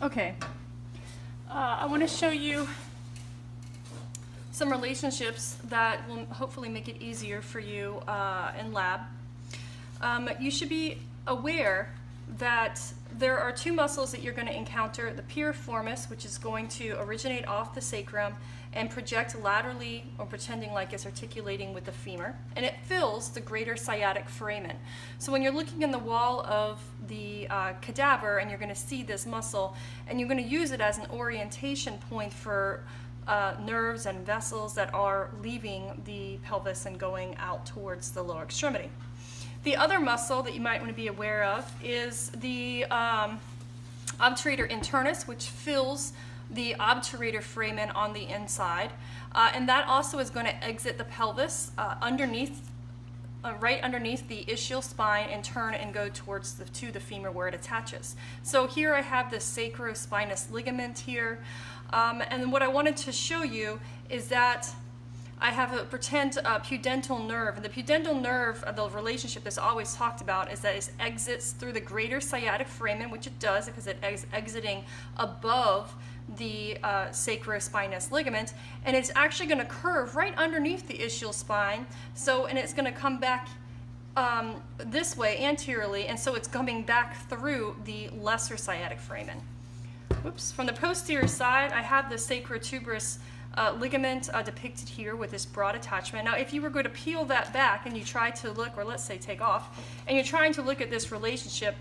Okay, I want to show you some relationships that will hopefully make it easier for you in lab. You should be aware that there are two muscles that you're going to encounter: the piriformis, which is going to originate off the sacrum and project laterally, or pretending like it's articulating with the femur, and it fills the greater sciatic foramen. So when you're looking in the wall of the cadaver and you're going to see this muscle, and you're going to use it as an orientation point for nerves and vessels that are leaving the pelvis and going out towards the lower extremity. The other muscle that you might want to be aware of is the obturator internus, which fills the obturator foramen on the inside, and that also is going to exit the pelvis right underneath the ischial spine and turn and go towards the femur where it attaches. So here I have the sacrospinous ligament here, and what I wanted to show you is that I have a pretend pudendal nerve, and the pudendal nerve, the relationship that's always talked about, is that it exits through the greater sciatic foramen, which it does because it is exiting above the sacrospinous ligament, and it's actually going to curve right underneath the ischial spine. And it's going to come back this way anteriorly, and so it's coming back through the lesser sciatic foramen. Whoops. From the posterior side, I have the sacrotuberous ligament depicted here with this broad attachment. Now, if you were going to peel that back and you try to look, or let's say take off, and you're trying to look at this relationship,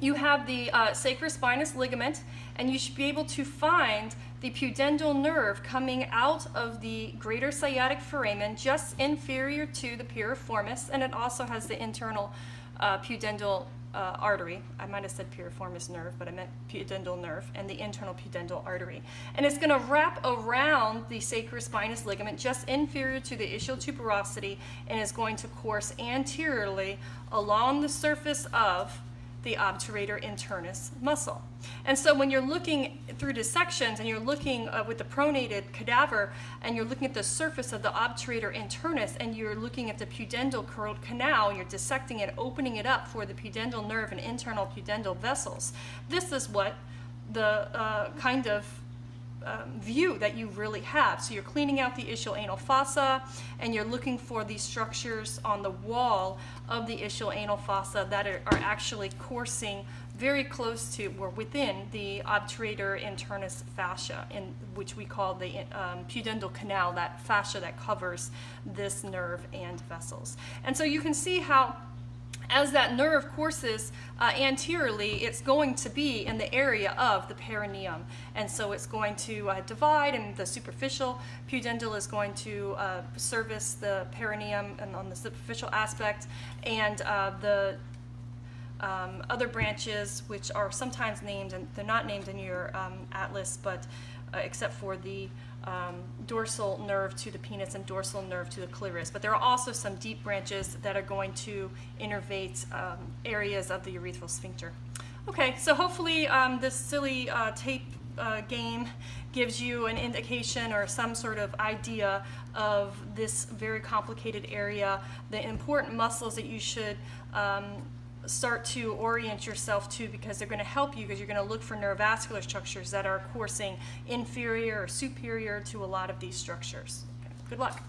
you have the sacrospinous ligament, and you should be able to find the pudendal nerve coming out of the greater sciatic foramen just inferior to the piriformis, and it also has the internal pudendal artery. I might have said piriformis nerve, but I meant pudendal nerve, and the internal pudendal artery. And it's going to wrap around the sacrospinous ligament just inferior to the ischial tuberosity, and is going to course anteriorly along the surface of the obturator internus muscle. And so when you're looking through dissections and you're looking with the pronated cadaver, and you're looking at the surface of the obturator internus, and you're looking at the pudendal canal, and you're dissecting it, opening it up for the pudendal nerve and internal pudendal vessels, this is what the kind of view that you really have. So you're cleaning out the ischial anal fossa, and you're looking for these structures on the wall of the ischial anal fossa that are actually coursing very close to or within the obturator internus fascia, which we call the pudendal canal, that fascia that covers this nerve and vessels. And so you can see how as that nerve courses anteriorly, it's going to be in the area of the perineum. And so it's going to divide, and the superficial pudendal is going to service the perineum and on the superficial aspect, and the other branches, which are sometimes named, and they're not named in your atlas, but except for the dorsal nerve to the penis and dorsal nerve to the clitoris. But there are also some deep branches that are going to innervate areas of the urethral sphincter. Okay, so hopefully this silly tape game gives you an indication or some sort of idea of this very complicated area, the important muscles that you should start to orient yourself to, because they're going to help you, because you're going to look for neurovascular structures that are coursing inferior or superior to a lot of these structures. Okay, good luck.